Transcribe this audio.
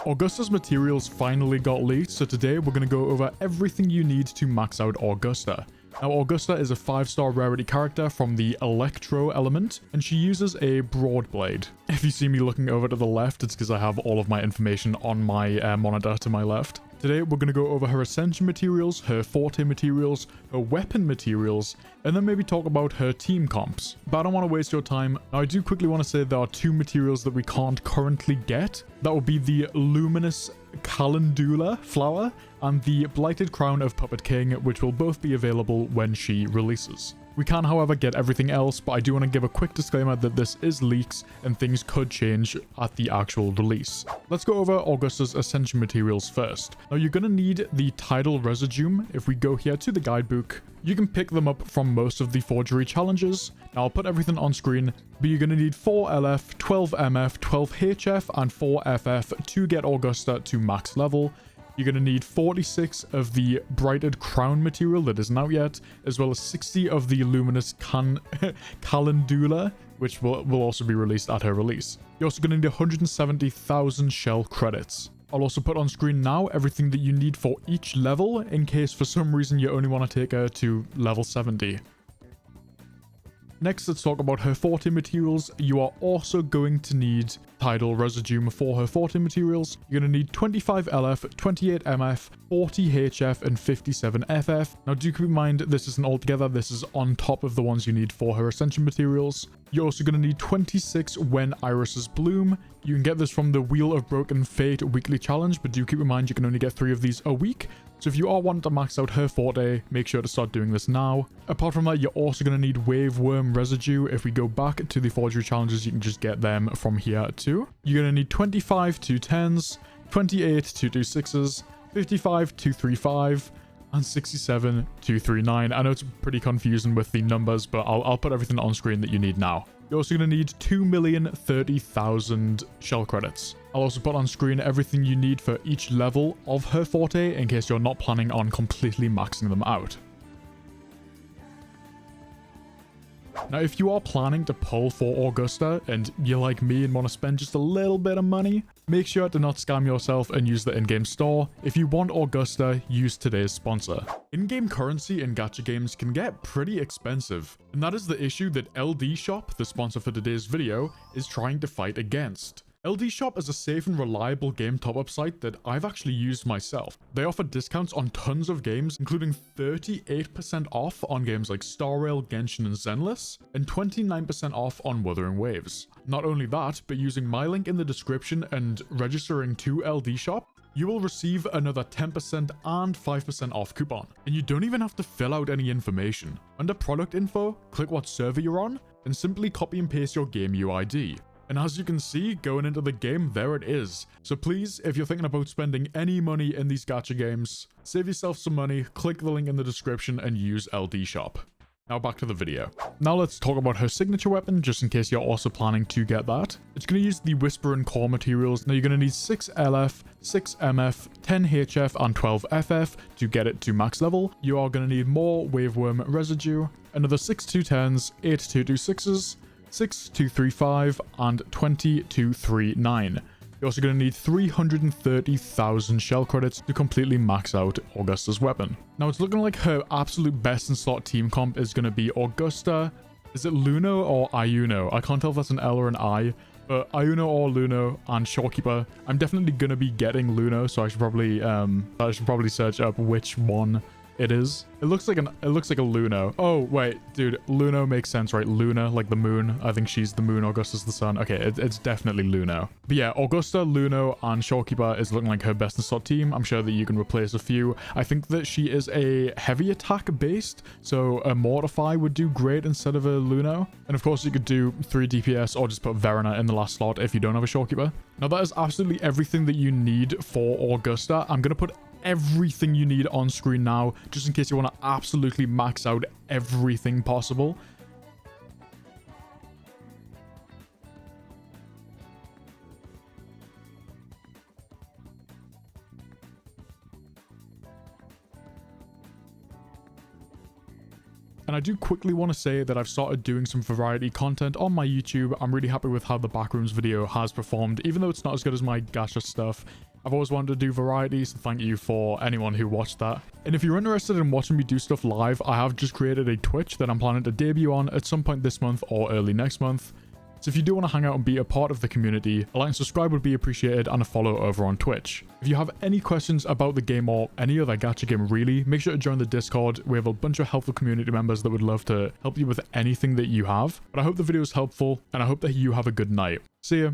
Augusta's materials finally got leaked, so today we're going to go over everything you need to max out Augusta. Now, Augusta is a 5-star rarity character from the Electro element, and she uses a broad blade. If you see me looking over to the left, it's because I have all of my information on my monitor to my left. Today, we're going to go over her ascension materials, her forte materials, her weapon materials, and then maybe talk about her team comps. But I don't want to waste your time. Now, I do quickly want to say there are 2 materials that we can't currently get. That would be the Luminous Calendula flower and the Blighted Crown of Puppet King, which will both be available when she releases. We can, however, get everything else, but I do want to give a quick disclaimer that this is leaks and things could change at the actual release. Let's go over Augusta's ascension materials first. Now, you're going to need the tidal residue. If we go here to the guidebook, you can pick them up from most of the forgery challenges. Now, I'll put everything on screen, but you're going to need 4 LF, 12 MF, 12 HF, and 4 FF to get Augusta to max level. You're going to need 46 of the Brighted Crown material that isn't out yet, as well as 60 of the Luminous Calendula, which will also be released at her release. You're also going to need 170,000 shell credits. I'll also put on screen now everything that you need for each level, in case for some reason you only want to take her to level 70. Next, let's talk about her forte materials. You are also going to need tidal residue for her forte materials. You're going to need 25 LF, 28 MF, 40 HF, and 57 FF. Now, do keep in mind, this isn't all together. This is on top of the ones you need for her ascension materials. You're also going to need 26 When Irises Bloom. You can get this from the Wheel of Broken Fate weekly challenge, but do keep in mind you can only get 3 of these a week. So if you are wanting to max out her forte, make sure to start doing this now. Apart from that, you're also going to need Wave Worm residue. If we go back to the forgery challenges, you can just get them from here too. You're going to need 25 210s, 28 226s, 55 235, and 67 239. I know it's pretty confusing with the numbers, but I'll put everything on screen that you need now. You're also going to need 2,030,000 shell credits. I'll also put on screen everything you need for each level of her forte in case you're not planning on completely maxing them out. Now, if you are planning to pull for Augusta and you're like me and want to spend just a little bit of money, make sure to not scam yourself and use the in-game store. If you want Augusta, use today's sponsor. In-game currency in gacha games can get pretty expensive, and that is the issue that LD Shop, the sponsor for today's video, is trying to fight against. LD Shop is a safe and reliable game top-up site that I've actually used myself. They offer discounts on tons of games, including 38% off on games like Star Rail, Genshin, and Zenless, and 29% off on Wuthering Waves. Not only that, but using my link in the description and registering to LD Shop, you will receive another 10% and 5% off coupon. And you don't even have to fill out any information. Under product info, click what server you're on, and simply copy and paste your game UID. And as you can see, going into the game, there it is. So please, if you're thinking about spending any money in these gacha games, save yourself some money, click the link in the description and use LD Shop. Now back to the video. Now let's talk about her signature weapon, just in case you're also planning to get that. It's going to use the Whisper and Core materials. Now you're going to need 6 LF, 6 MF, 10 HF, and 12 FF to get it to max level. You are going to need more Waveworm residue, another 6 210s, 8 226s, 6 235, and 20 239. You're also going to need 330,000 shell credits to completely max out Augusta's weapon. Now, it's looking like her absolute best in slot team comp is going to be Augusta. Is it Luno or Ayuno? I can't tell if that's an L or an I, but Ayuno or Luno and Shorekeeper. I'm definitely going to be getting Luno, so I should probably search up which one it is. It looks like a Luno. Oh, wait, dude, Luno makes sense, right? Luna, like the moon. I think she's the moon, Augusta's the sun. Okay, it's definitely Luno. But yeah, Augusta, Luno, and Shorekeeper is looking like her best in slot team. I'm sure that you can replace a few. I think that she is a heavy attack based, so a Mortify would do great instead of a Luno. And of course, you could do 3 DPS or just put Verena in the last slot if you don't have a Shorekeeper. Now, that is absolutely everything that you need for Augusta. I'm going to put everything you need on screen now, just in case you want to absolutely max out everything possible. And I do quickly want to say that I've started doing some variety content on my YouTube. I'm really happy with how the Backrooms video has performed, even though it's not as good as my gacha stuff. I've always wanted to do variety, so thank you for anyone who watched that. And if you're interested in watching me do stuff live, I have just created a Twitch that I'm planning to debut on at some point this month or early next month. So if you do want to hang out and be a part of the community, a like and subscribe would be appreciated, and a follow over on Twitch. If you have any questions about the game or any other gacha game really, make sure to join the Discord. We have a bunch of helpful community members that would love to help you with anything that you have. But I hope the video is helpful, and I hope that you have a good night. See ya.